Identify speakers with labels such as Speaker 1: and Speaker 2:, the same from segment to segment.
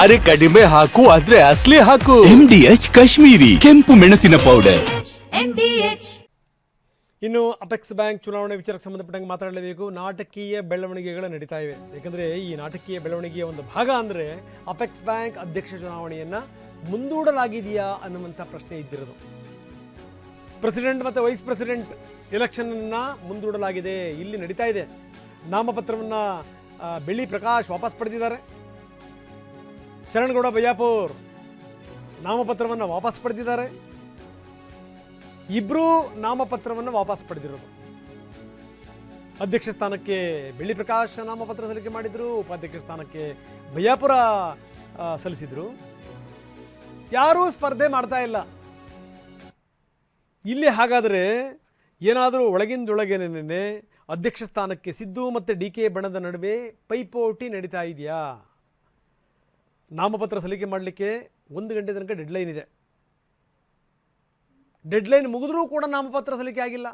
Speaker 1: ಅರೆ ಕಡಿಮೆ ಹಾಕು ಆದ್ರೆ ಅಸಲಿ ಹಾಕು. MDH ಕಾಶ್ಮೀರಿ ಕೆಂಪು ಮೆಣಸಿನ ಪೌಡರ್.
Speaker 2: ಇನ್ನು ಅಪೆಕ್ಸ್ ಬ್ಯಾಂಕ್ ಚುನಾವಣೆ ವಿಚಾರಕ್ಕೆ ಸಂಬಂಧಪಟ್ಟಂಗೆ ಮಾತಾಡಲೇಬೇಕು. ನಾಟಕೀಯ ಬೆಳವಣಿಗೆಗಳು ನಡೀತಾ ಇವೆ. ಯಾಕಂದರೆ ಈ ನಾಟಕೀಯ ಬೆಳವಣಿಗೆಯ ಒಂದು ಭಾಗ ಅಂದರೆ ಅಪೆಕ್ಸ್ ಬ್ಯಾಂಕ್ ಅಧ್ಯಕ್ಷ ಚುನಾವಣೆಯನ್ನು ಮುಂದೂಡಲಾಗಿದೆಯಾ ಅನ್ನುವಂಥ ಪ್ರಶ್ನೆ ಇದ್ದಿರೋದು. ಪ್ರೆಸಿಡೆಂಟ್ ಮತ್ತು ವೈಸ್ ಪ್ರೆಸಿಡೆಂಟ್ ಎಲೆಕ್ಷನನ್ನು ಮುಂದೂಡಲಾಗಿದೆ. ಇಲ್ಲಿ ನಡೀತಾ ಇದೆ. ನಾಮಪತ್ರವನ್ನು ಬೆಳ್ಳಿ ಪ್ರಕಾಶ್ ವಾಪಸ್ ಪಡೆದಿದ್ದಾರೆ. ಶರಣಗೌಡ ಬಯ್ಯಾಪುರ್ ನಾಮಪತ್ರವನ್ನು ವಾಪಸ್ ಪಡೆದಿದ್ದಾರೆ. ಇಬ್ಬರೂ ನಾಮಪತ್ರವನ್ನು ವಾಪಸ್ ಪಡೆದಿರೋದು. ಅಧ್ಯಕ್ಷ ಸ್ಥಾನಕ್ಕೆ ಬೆಳ್ಳಿ ಪ್ರಕಾಶ್ ನಾಮಪತ್ರ ಸಲ್ಲಿಕೆ ಮಾಡಿದ್ರು, ಉಪಾಧ್ಯಕ್ಷ ಸ್ಥಾನಕ್ಕೆ ಬಯ್ಯಾಪುರ ಸಲ್ಲಿಸಿದ್ರು. ಯಾರೂ ಸ್ಪರ್ಧೆ ಮಾಡ್ತಾ ಇಲ್ಲ. ಇಲ್ಲಿ ಹಾಗಾದರೆ ಏನಾದರೂ ಒಳಗಿಂದೊಳಗೇನೆ ಅಧ್ಯಕ್ಷ ಸ್ಥಾನಕ್ಕೆ ಸಿದ್ದು ಮತ್ತು DK ಬಣದ ನಡುವೆ ಪೈಪೋಟಿ ನಡೀತಾ ಇದೆಯಾ? ನಾಮಪತ್ರ ಸಲ್ಲಿಕೆ ಮಾಡಲಿಕ್ಕೆ 1 ಗಂಟೆ ತನಕ ಡೆಡ್ಲೈನ್ ಇದೆ. ಡೆಡ್ಲೈನ್ ಮುಗಿದ್ರೂ ಕೂಡ ನಾಮಪತ್ರ ಸಲ್ಲಿಕೆ ಆಗಿಲ್ಲ.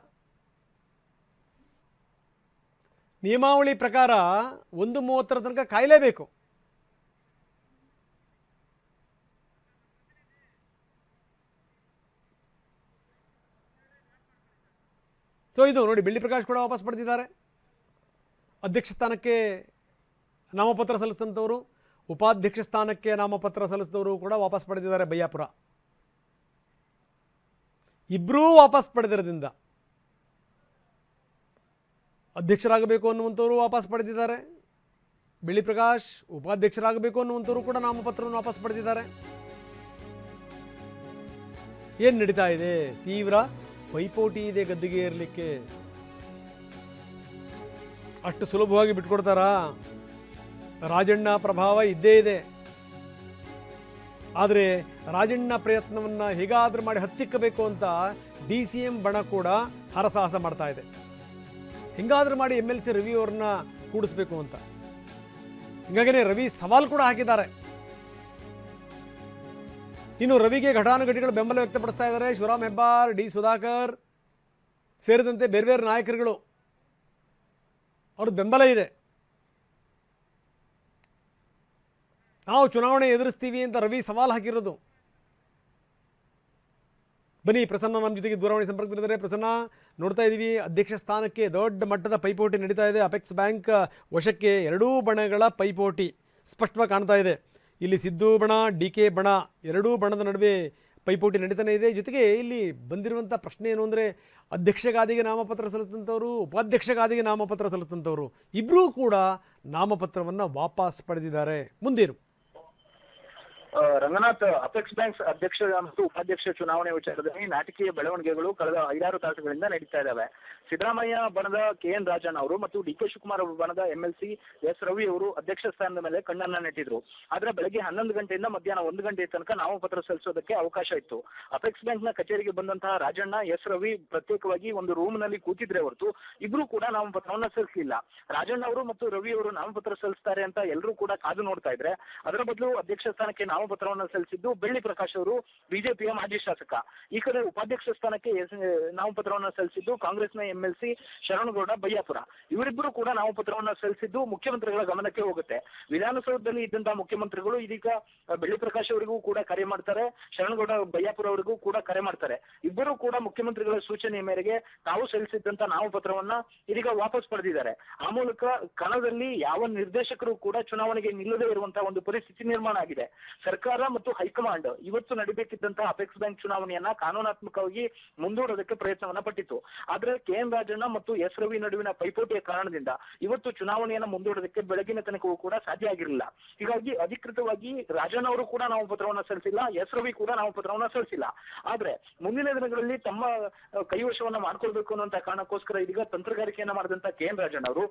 Speaker 2: ನಿಯಮಾವಳಿ ಪ್ರಕಾರ 1:30 ತನಕ ಕಾಯಲೇಬೇಕು. ಸೊ ಇದು ನೋಡಿ, ಬೆಳ್ಳಿ ಪ್ರಕಾಶ್ ಕೂಡ ವಾಪಸ್ ಪಡೆದಿದ್ದಾರೆ. ಅಧ್ಯಕ್ಷ ಸ್ಥಾನಕ್ಕೆ ನಾಮಪತ್ರ ಸಲ್ಲಿಸಿದಂಥವರು, ಉಪಾಧ್ಯಕ್ಷ ಸ್ಥಾನಕ್ಕೆ ನಾಮಪತ್ರ ಸಲ್ಲಿಸಿದವರು ಕೂಡ ವಾಪಸ್ ಪಡೆದಿದ್ದಾರೆ. ಬಯ್ಯಾಪುರ ಇಬ್ಬರೂ ವಾಪಸ್ ಪಡೆದಿರೋದ್ರಿಂದ ಅಧ್ಯಕ್ಷರಾಗಬೇಕು ಅನ್ನುವಂಥವರು ವಾಪಸ್ ಪಡೆದಿದ್ದಾರೆ. ಬೆಳ್ಳಿ ಪ್ರಕಾಶ್ ಉಪಾಧ್ಯಕ್ಷರಾಗಬೇಕು ಅನ್ನುವಂಥವರು ಕೂಡ ನಾಮಪತ್ರವನ್ನು ವಾಪಸ್ ಪಡೆದಿದ್ದಾರೆ. ಏನು ನಡೀತಾ ಇದೆ? ತೀವ್ರ ಪೈಪೋಟಿ ಇದೆ ಗದ್ದುಗೆ ಇರಲಿಕ್ಕೆ. ಅಷ್ಟು ಸುಲಭವಾಗಿ ಬಿಟ್ಕೊಡ್ತಾರಾ? ರಾಜಣ್ಣ ಪ್ರಭಾವ ಇದ್ದೇ ಇದೆ. ಆದರೆ ರಾಜಣ್ಣ ಪ್ರಯತ್ನವನ್ನು ಹೇಗಾದರೂ ಮಾಡಿ ಹತ್ತಿಕ್ಕಬೇಕು ಅಂತ DCM ಬಣ ಕೂಡ ಹರಸಾಹಸ ಮಾಡ್ತಾ ಇದೆ. ಹೆಂಗಾದ್ರೂ ಮಾಡಿ MLC ರವಿ ಅವ್ರನ್ನ ಕೂಡಿಸ್ಬೇಕು ಅಂತ. ಹೀಗಾಗಿನೇ ರವಿ ಸವಾಲು ಕೂಡ ಹಾಕಿದ್ದಾರೆ. ಇನ್ನು ರವಿಗೆ ಘಟಾನುಘಟಿಗಳು ಬೆಂಬಲ ವ್ಯಕ್ತಪಡಿಸ್ತಾ ಇದ್ದಾರೆ. ಶಿವರಾಮ್ ಹೆಬ್ಬಾರ್, D ಸುಧಾಕರ್ ಸೇರಿದಂತೆ ಬೇರೆ ಬೇರೆ ನಾಯಕರುಗಳು ಅವ್ರದ್ದು ಬೆಂಬಲ ಇದೆ. ನಾವು ಚುನಾವಣೆ ಎದುರಿಸ್ತೀವಿ ಅಂತ ರವಿ ಸವಾಲು ಹಾಕಿರೋದು. ಬನ್ನಿ, ಪ್ರಸನ್ನ ನಮ್ಮ ಜೊತೆಗೆ ದೂರವಾಣಿ ಸಂಪರ್ಕದಲ್ಲಿದ್ದಾರೆ. ಪ್ರಸನ್ನ, ನೋಡ್ತಾ ಇದ್ದೀವಿ ಅಧ್ಯಕ್ಷ ಸ್ಥಾನಕ್ಕೆ ದೊಡ್ಡ ಮಟ್ಟದ ಪೈಪೋಟಿ ನಡೀತಾ ಇದೆ. ಅಪೆಕ್ಸ್ ಬ್ಯಾಂಕ್ ವಶಕ್ಕೆ ಎರಡೂ ಬಣಗಳ ಪೈಪೋಟಿ ಸ್ಪಷ್ಟವಾಗಿ ಕಾಣ್ತಾ ಇದೆ. ಇಲ್ಲಿ ಸಿದ್ದು ಬಣ, DK ಬಣ, ಎರಡೂ ಬಣದ ನಡುವೆ ಪೈಪೋಟಿ ನಡೀತಾನೆ ಇದೆ. ಜೊತೆಗೆ ಇಲ್ಲಿ ಬಂದಿರುವಂಥ ಪ್ರಶ್ನೆ ಏನು ಅಂದರೆ, ಅಧ್ಯಕ್ಷ ಗಾದಿಗೆ ನಾಮಪತ್ರ ಸಲ್ಲಿಸಿದಂಥವರು, ಉಪಾಧ್ಯಕ್ಷ ಗಾದಿಗೆ ನಾಮಪತ್ರ ಸಲ್ಲಿಸಿದಂಥವರು ಇಬ್ಬರೂ ಕೂಡ ನಾಮಪತ್ರವನ್ನು ವಾಪಸ್ ಪಡೆದಿದ್ದಾರೆ. ಮುಂದೇನು?
Speaker 3: ರಂಗನಾಥ್, ಅಪೆಕ್ಸ್ ಬ್ಯಾಂಕ್ಸ್ ಅಧ್ಯಕ್ಷ ಮತ್ತು ಉಪಾಧ್ಯಕ್ಷ ಚುನಾವಣೆ ವಿಚಾರದಲ್ಲಿ ನಾಟಕೀಯ ಬೆಳವಣಿಗೆಗಳು ಕಳೆದ 5-6 ತಾಸುಗಳಿಂದ ನಡೀತಾ ಇದ್ದಾವೆ. ಸಿದ್ದರಾಮಯ್ಯ ಬಣದ KN ರಾಜಣ್ಣ ಅವರು ಮತ್ತು DK ಶಿವಕುಮಾರ್ ಬಣದ MLC S ರವಿ ಅವರು ಅಧ್ಯಕ್ಷ ಸ್ಥಾನದ ಮೇಲೆ ಕಣ್ಣನ್ನ ನೆಟ್ಟಿದ್ರು. ಆದ್ರೆ ಬೆಳಗ್ಗೆ 11 ಗಂಟೆಯಿಂದ ಮಧ್ಯಾಹ್ನ 1 ಗಂಟೆ ತನಕ ನಾಮಪತ್ರ ಸಲ್ಲಿಸೋದಕ್ಕೆ ಅವಕಾಶ ಇತ್ತು. ಅಪೆಕ್ಸ್ ಬ್ಯಾಂಕ್ ನ ಕಚೇರಿಗೆ ಬಂದಂತಹ ರಾಜಣ್ಣ, S ರವಿ ಪ್ರತ್ಯೇಕವಾಗಿ ಒಂದು ರೂಮ್ ನಲ್ಲಿ ಕೂತಿದ್ರೆ ಹೊರತು ಇಬ್ರು ಕೂಡ ನಾಮಪತ್ರವನ್ನ ಸಲ್ಲಿಸಲಿಲ್ಲ. ರಾಜಣ್ಣ ಅವರು ಮತ್ತು ರವಿ ಅವರು ನಾಮಪತ್ರ ಸಲ್ಲಿಸ್ತಾರೆ ಅಂತ ಎಲ್ಲರೂ ಕೂಡ ಕಾದು ನೋಡ್ತಾ ಇದ್ರೆ, ಅದರ ಬದಲು ಅಧ್ಯಕ್ಷ ಸ್ಥಾನಕ್ಕೆ ನಾಮಪತ್ರವನ್ನು ಸಲ್ಲಿಸಿದ್ದು ಬೆಳ್ಳಿ ಪ್ರಕಾಶ್ ಅವರು, ಬಿಜೆಪಿಯ ಮಾಜಿ ಶಾಸಕ. ಈ ಕಡೆ ಉಪಾಧ್ಯಕ್ಷ ಸ್ಥಾನಕ್ಕೆ ನಾಮಪತ್ರವನ್ನು ಸಲ್ಲಿಸಿದ್ದು ಕಾಂಗ್ರೆಸ್ನ MLC ಶರಣಗೌಡ ಬಯ್ಯಾಪುರ. ಇವರಿಬ್ಬರು ಕೂಡ ನಾಮಪತ್ರವನ್ನು ಸಲ್ಲಿಸಿದ್ದು ಮುಖ್ಯಮಂತ್ರಿಗಳ ಗಮನಕ್ಕೆ ಹೋಗುತ್ತೆ. ವಿಧಾನಸೌಧದಲ್ಲಿ ಇದ್ದಂತಹ ಮುಖ್ಯಮಂತ್ರಿಗಳು ಇದೀಗ ಬೆಳ್ಳಿ ಪ್ರಕಾಶ್ ಅವರಿಗೂ ಕೂಡ ಕರೆ ಮಾಡ್ತಾರೆ, ಶರಣಗೌಡ ಬಯ್ಯಾಪುರ ಅವರಿಗೂ ಕೂಡ ಕರೆ ಮಾಡ್ತಾರೆ. ಇಬ್ಬರು ಕೂಡ ಮುಖ್ಯಮಂತ್ರಿಗಳ ಸೂಚನೆಯ ಮೇರೆಗೆ ತಾವು ಸಲ್ಲಿಸಿದ್ದಂತ ನಾಮಪತ್ರವನ್ನ ಇದೀಗ ವಾಪಸ್ ಪಡೆದಿದ್ದಾರೆ. ಆ ಮೂಲಕ ಕಣದಲ್ಲಿ ಯಾವ ನಿರ್ದೇಶಕರು ಕೂಡ ಚುನಾವಣೆಗೆ ನಿಲ್ಲದೇ ಇರುವಂತಹ ಒಂದು ಪರಿಸ್ಥಿತಿ ನಿರ್ಮಾಣ ಆಗಿದೆ. ಸರ್ಕಾರ ಮತ್ತು ಹೈಕಮಾಂಡ್ ಇವತ್ತು ನಡೀಬೇಕಿದ್ದಂತಹ ಅಪೆಕ್ಸ್ ಬ್ಯಾಂಕ್ ಚುನಾವಣೆಯನ್ನ ಕಾನೂನಾತ್ಮಕವಾಗಿ ಮುಂದೂಡೋದಕ್ಕೆ ಪ್ರಯತ್ನವನ್ನ ಪಟ್ಟಿತ್ತು. ಆದ್ರೆ KN ರಾಜಣ್ಣ ಮತ್ತು S ರವಿ ನಡುವಿನ ಪೈಪೋಟಿಯ ಕಾರಣದಿಂದ ಇವತ್ತು ಚುನಾವಣೆಯನ್ನ ಮುಂದೂಡೋದಕ್ಕೆ ಬೆಳಗಿನ ತನಕವೂ ಕೂಡ ಸಾಧ್ಯ ಆಗಿರಲಿಲ್ಲ. ಹೀಗಾಗಿ ಅಧಿಕೃತವಾಗಿ ರಾಜಣ್ಣ ಅವರು ಕೂಡ ನಾಮಪತ್ರವನ್ನ ಸಲ್ಲಿಸಿಲ್ಲ, S ರವಿ ಕೂಡ ನಾಮಪತ್ರವನ್ನ ಸಲ್ಲಿಸಿಲ್ಲ. ಆದ್ರೆ ಮುಂದಿನ ದಿನಗಳಲ್ಲಿ ತಮ್ಮ ಕೈವಶವನ್ನ ಮಾಡ್ಕೊಳ್ಬೇಕು ಅನ್ನುವಂತ ಕಾರಣಕ್ಕೋಸ್ಕರ ಇದೀಗ ತಂತ್ರಗಾರಿಕೆಯನ್ನ ಮಾಡಿದಂತ KN ರಾಜಣ್ಣ ಅವರು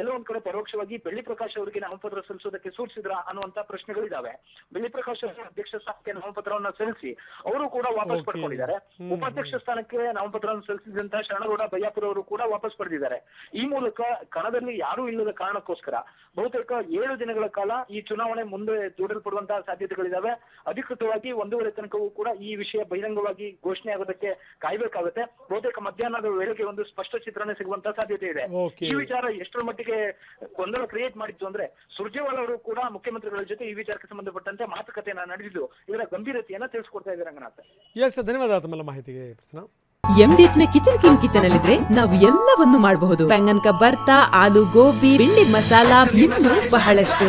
Speaker 3: ಎಲ್ಲೋ ಒಂದ್ ಕಡೆ ಪರೋಕ್ಷವಾಗಿ ಬೆಳ್ಳಿ ಪ್ರಕಾಶ್ ಅವರಿಗೆ ನಾಮಪತ್ರ ಸಲ್ಲಿಸೋದಕ್ಕೆ ಸೂಚಿಸಿದ್ರ ಅನ್ನುವಂತ ಪ್ರಶ್ನೆಗಳಿದಾವೆ. ಬೆಳ್ಳಿ ಜಯಪ್ರಕಾಶ್ ಅಧ್ಯಕ್ಷ ಸ್ಥಾನಕ್ಕೆ ನಾಮಪತ್ರವನ್ನು ಸಲ್ಲಿಸಿ ಅವರು ಕೂಡ ವಾಪಸ್ ಪಡ್ಕೊಂಡಿದ್ದಾರೆ. ಉಪಾಧ್ಯಕ್ಷ ಸ್ಥಾನಕ್ಕೆ ನಾಮಪತ್ರವನ್ನು ಸಲ್ಲಿಸಿದಂತಹ ಶರಣಗೌಡ ಬಯ್ಯಾಪುರ ಅವರು ಕೂಡ ವಾಪಸ್ ಪಡೆದಿದ್ದಾರೆ. ಈ ಮೂಲಕ ಕಣದಲ್ಲಿ ಯಾರೂ ಇಲ್ಲದ ಕಾರಣಕ್ಕೋಸ್ಕರ ಬಹುತೇಕ 7 ದಿನಗಳ ಕಾಲ ಈ ಚುನಾವಣೆ ಮುಂದೆ ದೂಡಲ್ಪಡುವಂತಹ ಸಾಧ್ಯತೆಗಳಿದಾವೆ. ಅಧಿಕೃತವಾಗಿ 1:30 ತನಕವೂ ಕೂಡ ಈ ವಿಷಯ ಬಹಿರಂಗವಾಗಿ ಘೋಷಣೆ ಆಗೋದಕ್ಕೆ ಕಾಯ್ಬೇಕಾಗುತ್ತೆ. ಬಹುತೇಕ ಮಧ್ಯಾಹ್ನದ ವೇಳೆಗೆ ಒಂದು ಸ್ಪಷ್ಟ ಚಿತ್ರಣ ಸಿಗುವಂತಹ ಸಾಧ್ಯತೆ ಇದೆ. ಈ ವಿಚಾರ ಎಷ್ಟರ ಮಟ್ಟಿಗೆ ಗೊಂದಲ ಕ್ರಿಯೇಟ್ ಮಾಡಿತ್ತು ಅಂದ್ರೆ ಸುರ್ಜೇವಾಲಾ ಅವರು ಕೂಡ ಮುಖ್ಯಮಂತ್ರಿಗಳ ಜೊತೆ ಈ ವಿಚಾರಕ್ಕೆ ಸಂಬಂಧಪಟ್ಟಂತೆ ಮಾತುಕತೆಯನ್ನ ನಡೆದಿದ್ದು ಇದರ ಗಂಭೀರತೆಯನ್ನ ತಿಳಿಸ್ಕೊಡ್ತಾ ಇದ್ದಾರೆ ರಂಗನಾಥ್.
Speaker 2: ಎಸ್, ಧನ್ಯವಾದ ತಮ್ಮೆಲ್ಲ ಮಾಹಿತಿಗೆ ಪ್ರಸನ್ನ.
Speaker 4: MDH ನ ಕಿಚನ್ ಕಿಂಗ್ ಕಿಚನ್ ಅಲ್ಲಿದ್ರೆ ನಾವು ಎಲ್ಲವನ್ನು ಮಾಡಬಹುದು. ಬೆಂಗನ್ಕ ಬರ್ತಾ, ಆಲೂ ಗೋಬಿ, ಬಿಂಡಿ ಮಸಾಲಾ, ಇನ್ನೂ ಬಹಳಷ್ಟು.